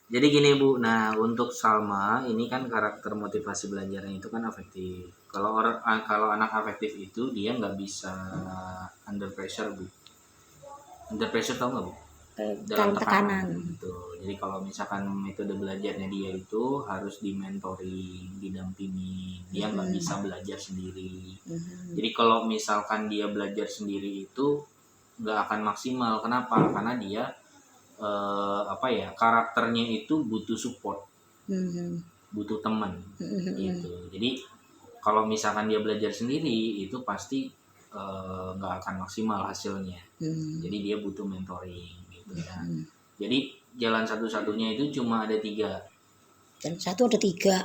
Jadi gini Bu, nah untuk Salma ini kan karakter motivasi belajarnya itu kan afektif. Kalau anak afektif itu dia nggak bisa under pressure Bu. Under pressure tau nggak Bu? Dalam Dalam tekanan tekanan. gitu. Jadi kalau misalkan metode belajarnya dia itu harus di mentoring, didampingi, dia nggak bisa belajar sendiri. Jadi kalau misalkan dia belajar sendiri itu nggak akan maksimal. Kenapa? Karena dia karakternya itu butuh support, butuh teman gitu. Jadi kalau misalkan dia belajar sendiri itu pasti nggak akan maksimal hasilnya. Jadi dia butuh mentoring gitu ya. Jadi jalan satu-satunya itu cuma ada 3. Dan satu ada 3.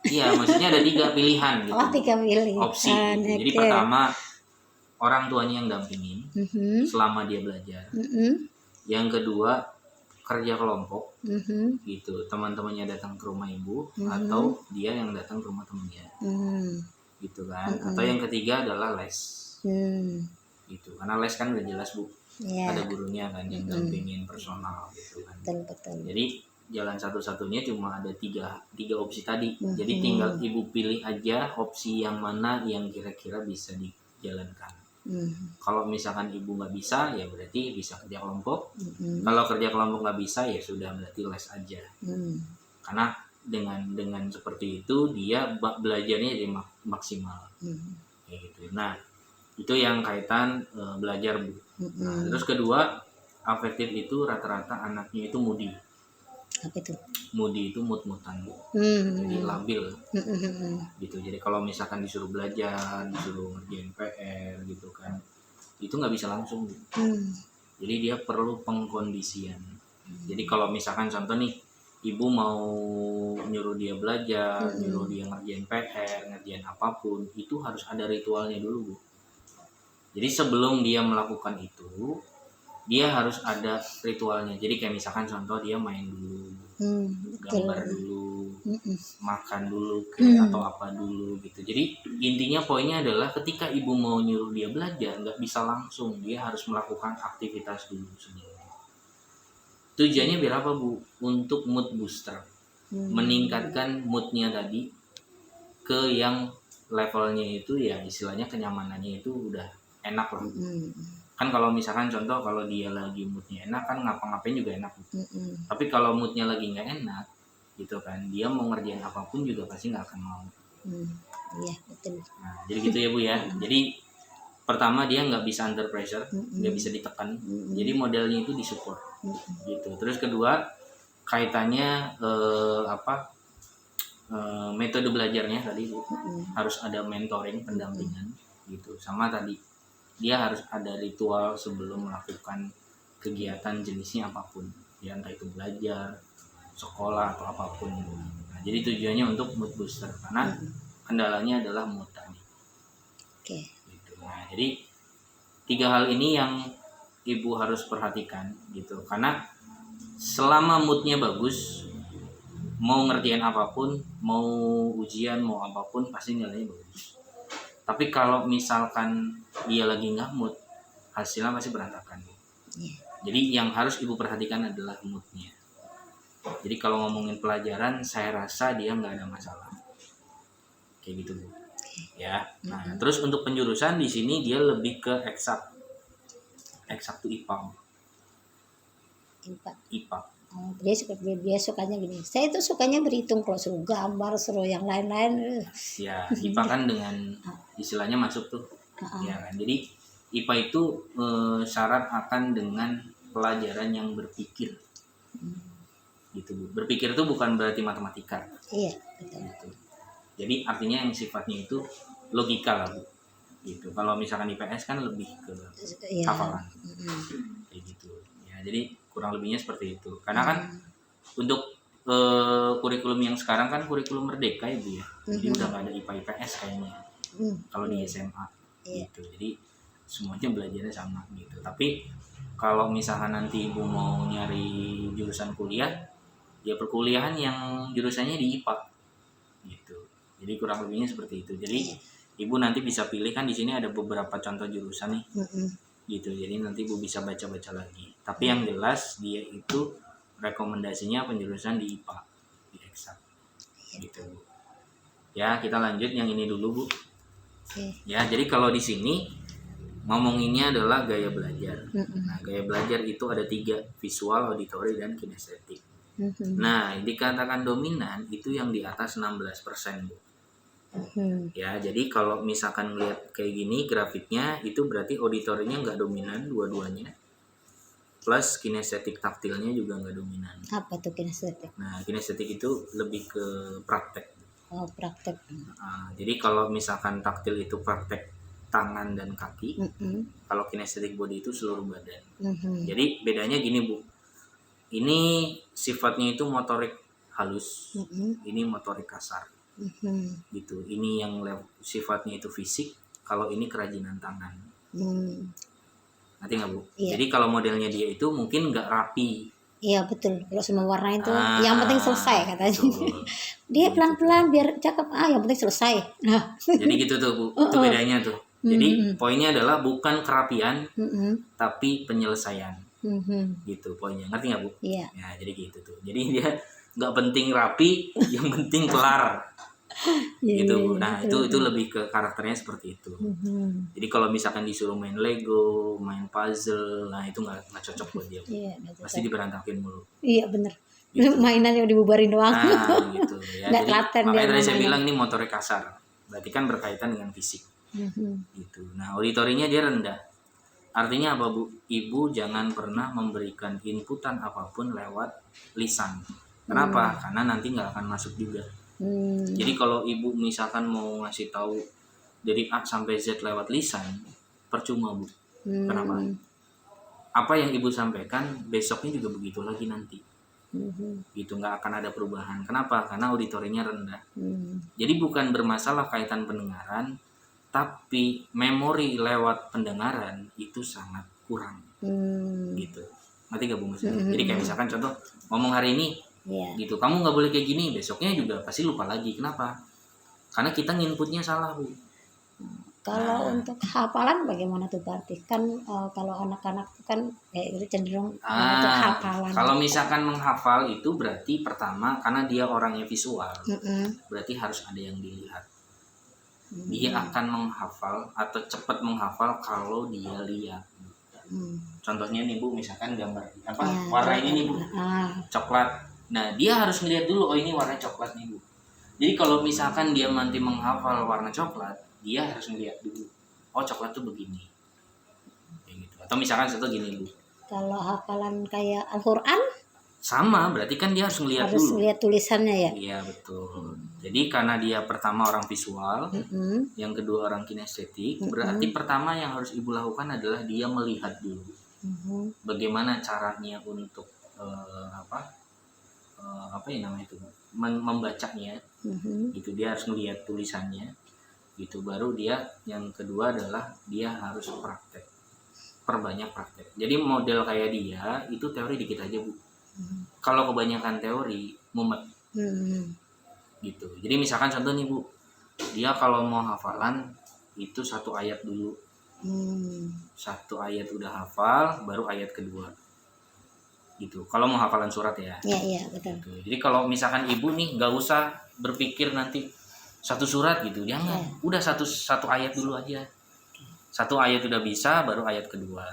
Iya, maksudnya ada 3 pilihan gitu. Oh, 3 pilihan. Opsi. Gitu. Jadi Okay. pertama orang tuanya yang dampingin selama dia belajar. Yang kedua kerja kelompok gitu, teman-temannya datang ke rumah ibu atau dia yang datang ke rumah temannya gitu kan. Atau yang ketiga adalah les gitu, karena les kan udah jelas Bu, ada gurunya kan yang dampingin personal gitu kan. Betul. Jadi jalan satu-satunya cuma ada tiga opsi tadi. Jadi tinggal ibu pilih aja opsi yang mana yang kira-kira bisa dijalankan. Kalau misalkan ibu nggak bisa ya berarti bisa kerja kelompok. Kalau kerja kelompok nggak bisa ya sudah berarti les aja. Karena dengan seperti itu dia belajarnya jadi maksimal kayak gitu. Nah itu yang kaitan belajar Bu. Nah, terus kedua, afektif itu rata-rata anaknya itu moody. Apa itu? Moody itu mood-moodan Bu. Jadi labil gitu. Jadi kalau misalkan disuruh belajar, disuruh ngerjain PR gitu kan, itu nggak bisa langsung Bu. Jadi dia perlu pengkondisian. Jadi kalau misalkan contoh nih, ibu mau nyuruh dia belajar, nyuruh dia ngerjain PR, ngerjain apapun, itu harus ada ritualnya dulu Bu. Jadi sebelum dia melakukan itu, dia harus ada ritualnya. Jadi kayak misalkan contoh dia main dulu, gambar dulu, makan dulu atau apa dulu gitu. Jadi intinya poinnya adalah ketika ibu mau nyuruh dia belajar, nggak bisa langsung, dia harus melakukan aktivitas dulu sebelumnya. Tujuannya biar apa Bu? Untuk mood booster, meningkatkan moodnya tadi ke yang levelnya itu ya istilahnya kenyamanannya itu udah enak lah. Kan kalau misalkan contoh kalau dia lagi moodnya enak kan ngapa-ngapain juga enak. Tapi kalau moodnya lagi nggak enak gitu kan, dia mau ngerjain apapun juga pasti nggak akan mau. Iya betul. Nah, jadi gitu ya Bu ya. Jadi pertama dia nggak bisa under pressure, nggak bisa ditekan. Jadi modelnya itu disupport gitu. Terus kedua kaitannya metode belajarnya tadi Bu, harus ada mentoring, pendampingan gitu. Sama tadi dia harus ada ritual sebelum melakukan kegiatan jenisnya apapun, ya entah itu belajar, sekolah atau apapun. Nah, jadi tujuannya untuk mood booster karena kendalanya adalah mood tadi. Gitu. Nah, jadi 3 hal ini yang ibu harus perhatikan gitu, karena selama moodnya bagus, mau ngerjain apapun, mau ujian, mau apapun pasti nilainya bagus. Tapi kalau misalkan dia lagi nggak mood, hasilnya pasti berantakan. Jadi yang harus ibu perhatikan adalah moodnya. Jadi kalau ngomongin pelajaran, saya rasa dia nggak ada masalah. Kayak gitu Bu. Ya. Nah, terus untuk penjurusan di sini dia lebih ke eksak tuh IPA. Dia sukanya gini. Saya itu sukanya berhitung, kalau suruh gambar, suruh yang lain-lain. Ya, IPA kan dengan istilahnya masuk tuh. Ya kan. Jadi IPA itu syarat akan dengan pelajaran yang berpikir. Gitu Bu. Berpikir itu bukan berarti matematika. Iya, betul. Gitu. Jadi artinya yang sifatnya itu logika lah Bu. Gitu. Kalau misalkan IPS kan lebih ke hafalan. Kayak gitu. Ya, jadi kurang lebihnya seperti itu. Karena kan untuk kurikulum yang sekarang kan kurikulum merdeka ya Bu ya. Jadi udah gak ada IPA IPS kayaknya. Kalau di SMA gitu. Jadi semuanya belajarnya sama gitu. Tapi kalau misalkan nanti ibu mau nyari jurusan kuliah, ya perkuliahan yang jurusannya di IPA gitu. Jadi kurang lebihnya seperti itu. Jadi ibu nanti bisa pilih, kan di sini ada beberapa contoh jurusan nih. Gitu. Jadi nanti ibu bisa baca-baca lagi. Tapi yang jelas dia itu rekomendasinya penjurusan di IPA, di eksak gitu Bu. Ya kita lanjut yang ini dulu Bu. Ya jadi kalau di sini ngomonginnya adalah gaya belajar. Nah gaya belajar itu ada 3, visual, auditory, dan kinestetik. Nah dikatakan dominan itu yang di atas 16% Bu. Ya jadi kalau misalkan lihat kayak gini grafiknya itu berarti auditorinya nggak dominan dua-duanya, plus kinestetik taktilnya juga nggak dominan. Apa tuh kinestetik? Nah kinestetik itu lebih ke praktek. Oh praktek. Jadi kalau misalkan taktil itu praktek tangan dan kaki, kalau kinestetik body itu seluruh badan. Jadi bedanya gini Bu, ini sifatnya itu motorik halus, ini motorik kasar. Gitu. Ini yang sifatnya itu fisik, kalau ini kerajinan tangan. Ngerti nggak Bu? Iya. Jadi kalau modelnya dia itu mungkin nggak rapi. Iya betul. Kalau semua warna itu yang penting selesai katanya. Dia Gitu. pelan-pelan biar cakep. Yang penting selesai. Nah. Jadi gitu tuh Bu. Itu bedanya tuh. Jadi poinnya adalah bukan kerapian, tapi penyelesaian. Gitu poinnya. Ngerti nggak Bu? Iya. Ya jadi gitu tuh. Jadi dia nggak penting rapi, yang penting kelar. Gitu Bu. Nah itu lebih ke karakternya seperti itu. Jadi kalau misalkan disuruh main Lego, main puzzle, nah itu nggak cocok buat dia. Iya, Pasti diberantakin mulu. Iya bener. Gitu. Mainannya dibubarin doang. Nah gitu ya. Nggak Jadi telaten makanya dia tadi saya mainan. bilang ini motorik kasar. Berarti kan berkaitan dengan fisik. Gitu. Nah auditorinya dia rendah. Artinya apa Bu? Ibu jangan pernah memberikan inputan apapun lewat lisan. Kenapa? Karena nanti nggak akan masuk juga. Jadi kalau ibu misalkan mau ngasih tahu dari A sampai Z lewat lisan, percuma Bu. Kenapa? Apa yang ibu sampaikan besoknya juga begitu lagi nanti. Gitu nggak akan ada perubahan. Kenapa? Karena auditorinya rendah. Jadi bukan bermasalah kaitan pendengaran, tapi memori lewat pendengaran itu sangat kurang. Gitu. Ngerti gak Bu maksudnya? Jadi kayak misalkan contoh ngomong hari ini, gitu kamu nggak boleh kayak gini, besoknya juga pasti lupa lagi. Kenapa? Karena kita nginputnya salah Bu. Kalau untuk hafalan bagaimana tuh berarti kan kalau anak-anak kan itu cenderung untuk hafalan. Kalau misalkan menghafal itu berarti pertama karena dia orangnya visual, berarti harus ada yang dilihat. Dia akan menghafal atau cepat menghafal kalau dia lihat. Contohnya nih Bu, misalkan gambar apa warna ini nih Bu, coklat. Nah dia harus ngeliat dulu, oh ini warna coklat nih Bu. Jadi kalau misalkan dia nanti menghafal warna coklat, dia harus ngeliat dulu, oh coklat tuh begini. Kayak gitu. Atau misalkan satu gini Bu. Kalau hafalan kayak Al-Quran? Sama, berarti kan dia harus ngeliat dulu. Harus ngeliat tulisannya ya? Iya betul. Jadi karena dia pertama orang visual, yang kedua orang kinestetik, berarti pertama yang harus ibu lakukan adalah dia melihat dulu. Bagaimana caranya untuk apa ya namanya itu membacanya, gitu. Dia harus melihat tulisannya, gitu. Baru dia yang kedua adalah dia harus praktek, perbanyak praktek. Jadi model kayak dia itu teori dikit aja Bu. Kalau kebanyakan teori mumet, gitu. Jadi misalkan contoh nih Bu, dia kalau mau hafalan itu 1 ayat dulu, 1 ayat udah hafal, baru ayat kedua. Gitu. Kalau mau hafalan surat ya. Iya betul. Gitu. Jadi kalau misalkan ibu nih nggak usah berpikir nanti 1 surat gitu, jangan. Udah satu ayat dulu aja. 1 ayat udah bisa, baru ayat kedua.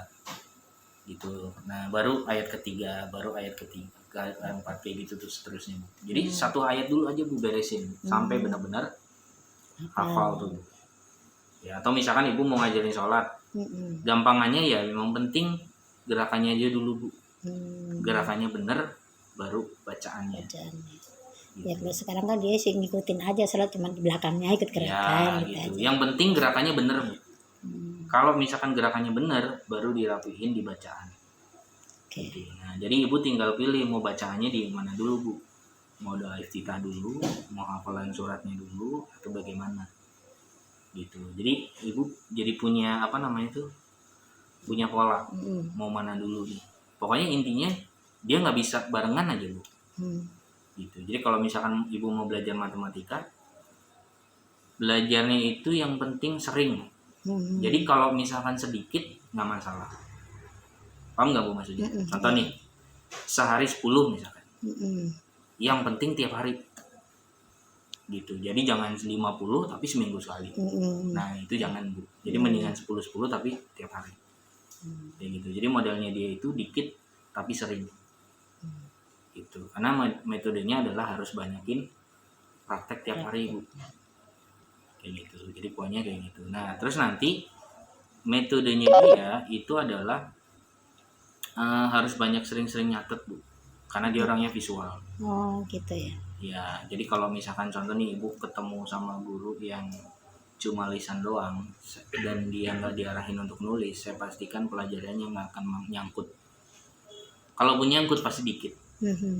Gitu. Nah baru ayat ketiga, baru ayat ketiga, 4 kayak gitu terus seterusnya. Jadi 1 ayat dulu aja Bu beresin sampai benar-benar hafal tuh. Ya atau misalkan ibu mau ngajarin sholat, gampangannya ya memang penting gerakannya aja dulu Bu. Gerakannya bener baru bacaannya. Gitu. Ya kalau sekarang kan dia sih ngikutin aja, salat cuma di belakangnya ikut gerakan. Ya gitu. Yang penting gerakannya bener Bu. Kalau misalkan gerakannya bener, baru dirapihin di bacaan. Gitu. Nah, jadi ibu tinggal pilih mau bacaannya di mana dulu Bu. Mau doa iftitah dulu, mau hafalan suratnya dulu, atau bagaimana. Gitu. Jadi ibu jadi punya apa namanya itu, punya pola. Mau mana dulu nih. Pokoknya intinya dia nggak bisa barengan aja Bu. Gitu. Jadi kalau misalkan ibu mau belajar matematika, belajarnya itu yang penting sering. Jadi kalau misalkan sedikit nggak masalah. Paham nggak Bu maksudnya? Contoh nih, sehari 10 misalkan. Mm-mm. Yang penting tiap hari gitu. Jadi jangan 50 tapi seminggu sekali. Mm-mm. Nah itu jangan Bu. Jadi mendingan 10-10 tapi tiap hari kayak gitu. Jadi modelnya dia itu dikit tapi sering gitu. Karena metodenya adalah harus banyakin praktek tiap hari Bu, kayak gitu. Jadi poinnya kayak gitu. Nah terus nanti metodenya dia itu adalah harus banyak sering-sering nyatet Bu, karena dia orangnya visual. Oh gitu ya. Ya jadi kalau misalkan contoh nih Ibu ketemu sama guru yang cuma lisan doang dan dia nggak diarahin untuk nulis, saya pastikan pelajarannya nggak akan nyangkut. Kalaupun nyangkut pasti dikit, Mm-hmm.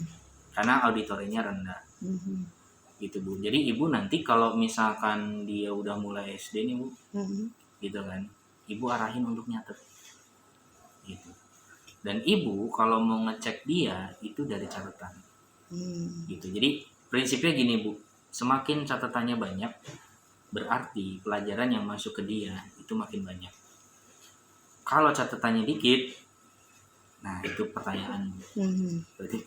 karena auditorinya rendah. Mm-hmm. Gitu Bu. Jadi Ibu nanti kalau misalkan dia udah mulai SD nih Bu, Mm-hmm. gitu kan, Ibu arahin untuk nyatet gitu. Dan Ibu kalau mau ngecek dia itu dari catatan gitu. Jadi prinsipnya gini Bu, semakin catatannya banyak berarti pelajaran yang masuk ke dia itu makin banyak. Kalau catatannya dikit, nah itu pertanyaan Bu. Berarti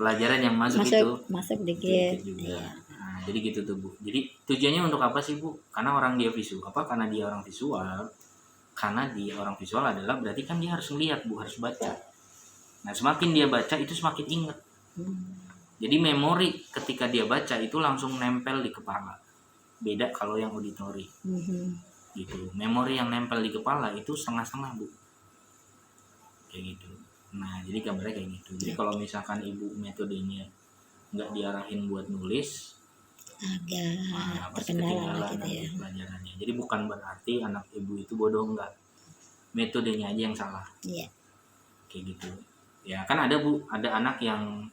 pelajaran yang masuk itu masuk dikit juga. Iya. Nah, jadi gitu tuh Bu. Jadi tujuannya untuk apa sih Bu? Karena orang dia visual. Karena dia orang visual. Karena dia orang visual adalah berarti kan dia harus melihat Bu, harus baca. Nah semakin dia baca itu semakin ingat. Jadi memori ketika dia baca itu langsung nempel di kepala. Beda kalau yang auditori. Gitu. Memori yang nempel di kepala itu setengah-setengah Bu. Kayak gitu. Nah jadi gambarnya kayak gitu. Jadi kalau misalkan Ibu metodenya nggak diarahin buat nulis, agak pasti terkendala ketinggalan gitu ya. pelajarannya. Jadi bukan berarti anak Ibu itu bodoh, enggak. Metodenya aja yang salah. Iya. Kayak gitu. Ya kan ada Bu, ada anak yang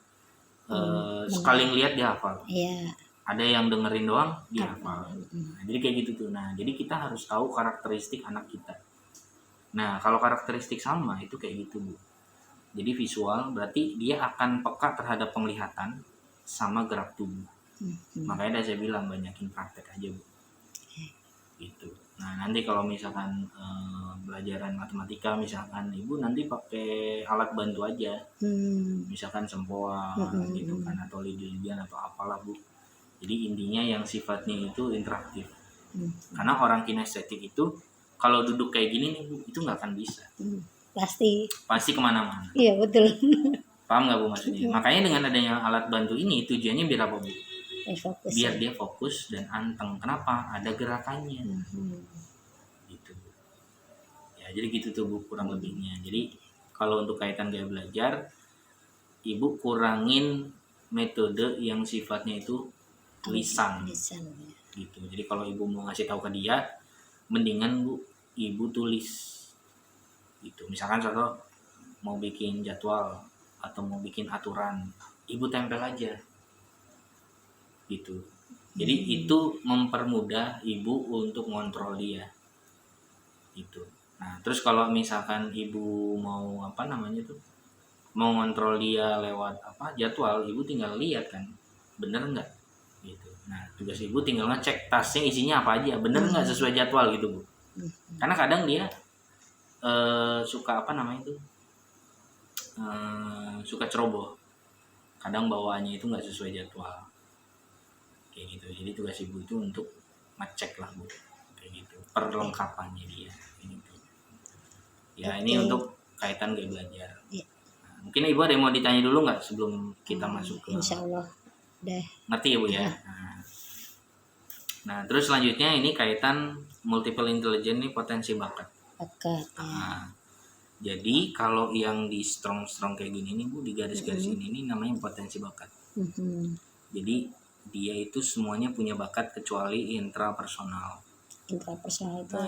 sekali ngeliat dia hafal. Iya. Ada yang dengerin doang dia hafal. Nah, jadi kayak gitu tuh. Nah, jadi kita harus tahu karakteristik anak kita. Nah, kalau karakteristik sama itu kayak gitu Bu. Jadi visual berarti dia akan peka terhadap penglihatan sama gerak tubuh. Makanya saya bilang banyakin praktek aja Bu. Gitu. Nah nanti kalau misalkan pelajaran matematika misalkan Ibu nanti pakai alat bantu aja. Misalkan sempoa gitu kan, atau lidi-lidian atau apalah Bu. Jadi intinya yang sifatnya itu interaktif. Karena orang kinestetik itu kalau duduk kayak gini nih Bu, itu nggak akan bisa. Pasti kemana-mana. Iya betul. Paham nggak Bu maksudnya? Makanya dengan adanya alat bantu ini tujuannya biar apa Bu? Fokus, biar dia fokus dan anteng. Kenapa? Ada gerakannya. Gitu. Ya jadi gitu tuh Bu kurang lebihnya. Jadi kalau untuk kaitan gaya belajar, Ibu kurangin metode yang sifatnya itu lisan. Gitu. Jadi kalau Ibu mau ngasih tahu ke dia, mendingan Bu Ibu tulis. Gitu. Misalkan contoh mau bikin jadwal atau mau bikin aturan, Ibu tempel aja. Gitu. Jadi itu mempermudah Ibu untuk ngontrol dia. Gitu. Nah, terus kalau misalkan Ibu mau mau ngontrol dia lewat jadwal, Ibu tinggal lihat kan, bener nggak? Gitu. Nah, tugas Ibu tinggal ngecek tasnya isinya apa aja, bener nggak sesuai jadwal gitu Bu. Karena kadang dia suka suka ceroboh. Kadang bawaannya itu nggak sesuai jadwal. Kayak gitu. Jadi tugas Ibu itu untuk ngecek lah Bu, kayak gitu, perlengkapannya dia kayak gitu. Ya ini untuk kaitan gaya belajar. Nah, mungkin Ibu ada yang mau ditanya dulu nggak sebelum kita masuk ke Insya Allah deh. Ngerti ya Bu ya. Nah terus selanjutnya ini kaitan multiple intelligence ini potensi bakat. Jadi kalau yang di strong kayak gini nih Bu, di garis-garis ini namanya potensi bakat. Jadi dia itu semuanya punya bakat kecuali intrapersonal.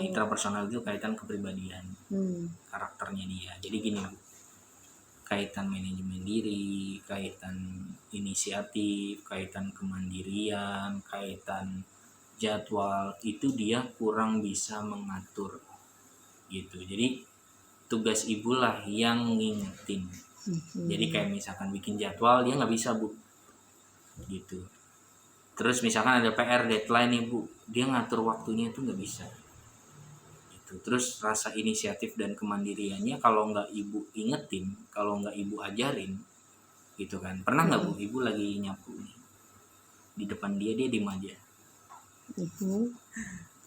Intrapersonal itu kaitan kepribadian, karakternya dia. Jadi gini Bu, kaitan manajemen diri, kaitan inisiatif, kaitan kemandirian, kaitan jadwal, itu dia kurang bisa mengatur gitu. Jadi tugas Ibu lah yang ngingetin. Jadi kayak misalkan bikin jadwal dia nggak bisa Bu, gitu. Terus misalkan ada PR deadline nih Bu, dia ngatur waktunya itu nggak bisa. Gitu. gitu. Terus rasa inisiatif dan kemandiriannya kalau nggak ibu ingetin, kalau nggak ibu ajarin gitu kan. Pernah nggak Bu, ibu lagi nyapu nih di depan dia diem aja?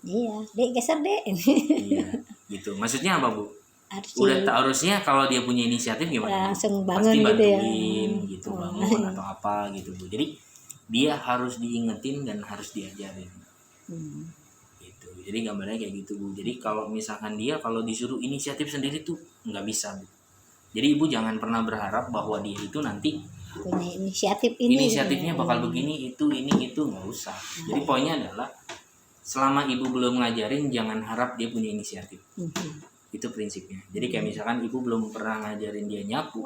Iya, dek geser dek. Iya gitu, maksudnya apa Bu? Harusnya Harusnya kalau dia punya inisiatif gimana? langsung bangun Pasti gitu ya. bantuin gitu, bangun atau apa gitu Bu. Jadi dia harus diingetin dan harus diajarin gitu. Jadi gambarnya kayak gitu Bu. Jadi kalau misalkan dia kalau disuruh inisiatif sendiri tuh nggak bisa Bu. Jadi ibu jangan pernah berharap bahwa dia itu nanti punya inisiatif ini. Inisiatifnya bakal begini, itu, ini, itu, nggak usah. Jadi poinnya adalah selama ibu belum ngajarin, jangan harap dia punya inisiatif. Itu prinsipnya. Jadi kayak misalkan ibu belum pernah ngajarin dia nyapu,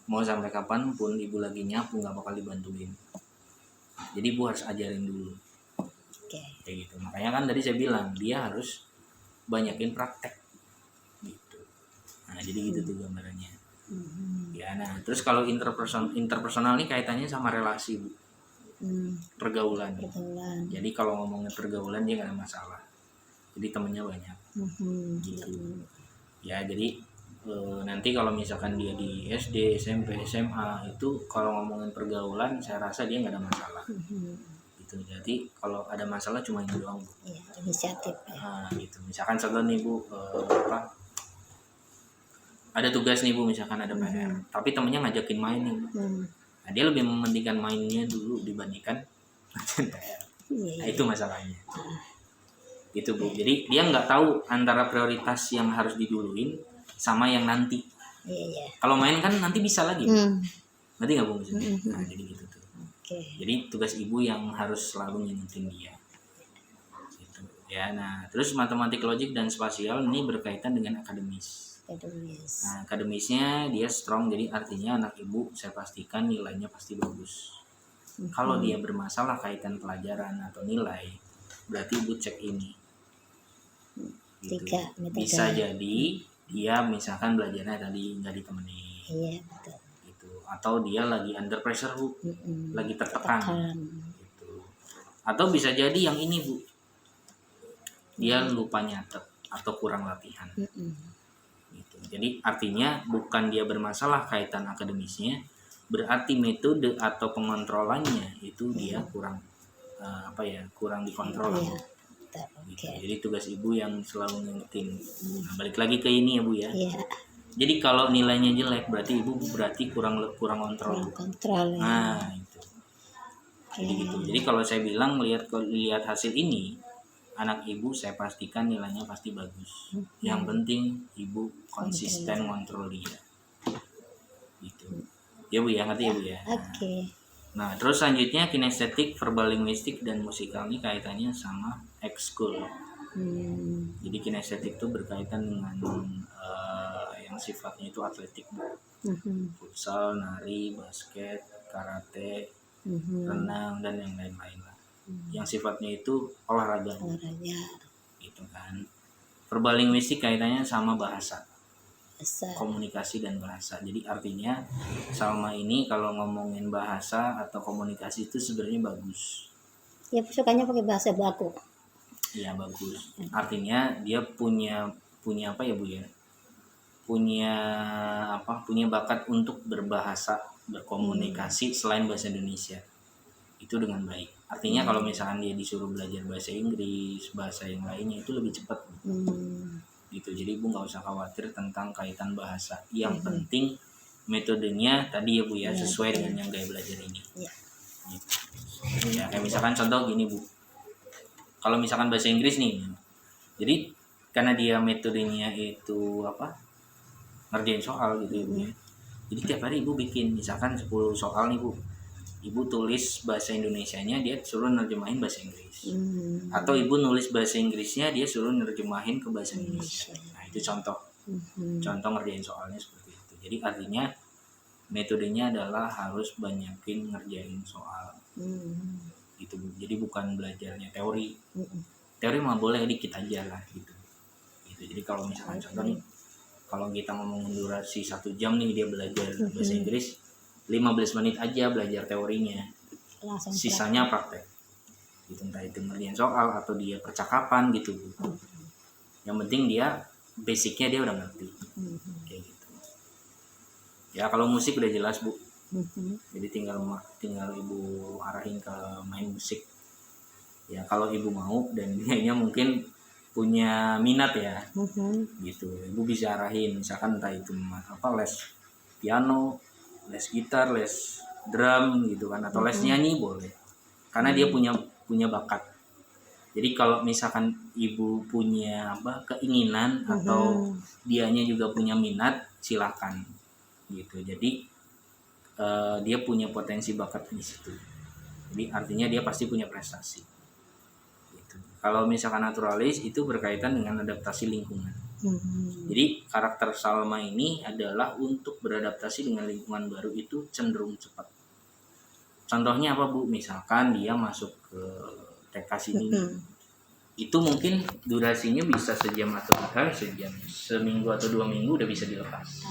mau sampai kapanpun ibu lagi nyapu nggak bakal dibantuin. Jadi ibu harus ajarin dulu. Kayak gitu. Makanya kan tadi saya bilang dia harus banyakin praktek. Gitu. Nah jadi gitu tuh gambarannya. Ya, nah terus kalau interpersonal ini kaitannya sama relasi Bu, pergaulan. Jadi kalau ngomongin pergaulan dia nggak ada masalah, jadi temennya banyak. Gitu. Ya jadi nanti kalau misalkan dia di SD, SMP, SMA itu kalau ngomongin pergaulan saya rasa dia nggak ada masalah. Gitu. Jadi kalau ada masalah cuma itu doang Bu. Ya, inisiatif. Nah, gitu. Misalkan contoh nih Bu, ada tugas nih Bu, misalkan ada PR, tapi temennya ngajakin main nih Bu. Nah, dia lebih mementingkan mainnya dulu dibandingkan PR. Nah, itu masalahnya. Itu Bu. Jadi dia nggak tahu antara prioritas yang harus diduluin sama yang nanti. Kalau main kan nanti bisa lagi. Nanti nggak Bu maksudnya? Nah, jadi gitu tuh. Jadi tugas ibu yang harus selalu ngingetin dia. Gitu. Ya, nah terus matematik, logik dan spasial ini berkaitan dengan akademis. Nah, akademisnya dia strong, jadi artinya anak ibu saya pastikan nilainya pasti bagus. Kalau dia bermasalah kaitan pelajaran atau nilai, berarti ibu cek ini. Gitu. Bisa jadi dia misalkan belajarnya tadi nggak ditemenin. Iya betul. Gitu. Atau dia lagi under pressure Bu, lagi tertekan. Gitu. Atau bisa jadi yang ini Bu, dia lupa nyatet atau kurang latihan. Gitu. Jadi artinya bukan dia bermasalah kaitan akademisnya, berarti metode atau pengontrolannya itu dia kurang kurang dikontrol. Gitu. Jadi tugas ibu yang selalu ngingetin. Nah, balik lagi ke ini ya Bu ya. Jadi kalau nilainya jelek berarti ibu kurang kontrol. Nah itu. Jadi gitu. Jadi kalau saya bilang lihat hasil ini, anak ibu saya pastikan nilainya pasti bagus. Yang penting ibu konsisten ngontrol dia. Gitu. Ya Bu ya, ngerti ya Bu ya. Nah, terus selanjutnya kinestetik, verbal linguistik dan musikal ini kaitannya sama ekskul. Jadi kinestetik itu berkaitan dengan yang sifatnya itu atletik, futsal, nari, basket, karate, renang dan yang lain-lain lah. Yang sifatnya itu olahraga. Gitu kan. Verbal linguistik kaitannya sama bahasa. Komunikasi dan bahasa. Jadi artinya Salma ini kalau ngomongin bahasa atau komunikasi itu sebenarnya bagus. Ya sukanya pakai bahasa baku. Iya bagus. Artinya dia punya apa ya Bu ya? Punya bakat untuk berbahasa, berkomunikasi selain bahasa Indonesia. Itu dengan baik. Artinya kalau misalkan dia disuruh belajar bahasa Inggris, bahasa yang lainnya itu lebih cepat. Gitu. Jadi ibu nggak usah khawatir tentang kaitan bahasa. Yang penting metodenya tadi ya Bu ya, sesuai dengan yang gaya belajar ini. Gitu. Ya kayak misalkan contoh gini Bu, kalau misalkan bahasa Inggris nih, jadi karena dia metodenya itu ngerjain soal gitu ya Bu ya. Jadi tiap hari ibu bikin misalkan 10 soal nih Bu, ibu tulis bahasa Indonesianya, dia suruh nerjemahin bahasa Inggris. Atau ibu nulis bahasa Inggrisnya, dia suruh nerjemahin ke bahasa Indonesia. Nah itu contoh ngerjain soalnya seperti itu. Jadi artinya metodenya adalah harus banyakin ngerjain soal. Gitu. Jadi bukan belajarnya teori. Teori mah boleh dikit aja lah gitu. Jadi kalau misalkan contoh nih, kalau kita ngomongin durasi 1 jam nih dia belajar bahasa Inggris, 15 menit aja belajar teorinya, sisanya praktek. Gitu, entah itu ngerjain soal atau dia percakapan gitu. Yang penting dia basicnya dia udah ngerti. Kayak gitu. Ya kalau musik udah jelas Bu. Jadi tinggal ibu arahin ke main musik. Ya kalau ibu mau dan dianya mungkin punya minat ya, gitu. Ibu bisa arahin, misalkan entah itu les piano, les gitar, les drum gitu kan, atau les nyanyi boleh. Karena dia punya bakat. Jadi kalau misalkan ibu punya keinginan atau dianya juga punya minat, silakan gitu. Jadi dia punya potensi bakat di situ. Jadi artinya dia pasti punya prestasi. Gitu. Kalau misalkan naturalis itu berkaitan dengan adaptasi lingkungan. Jadi karakter Salma ini adalah untuk beradaptasi dengan lingkungan baru itu cenderung cepat. Contohnya apa Bu? Misalkan dia masuk ke TK sini, itu mungkin durasinya bisa sejam atau sejam, seminggu atau 2 minggu udah bisa dilepas.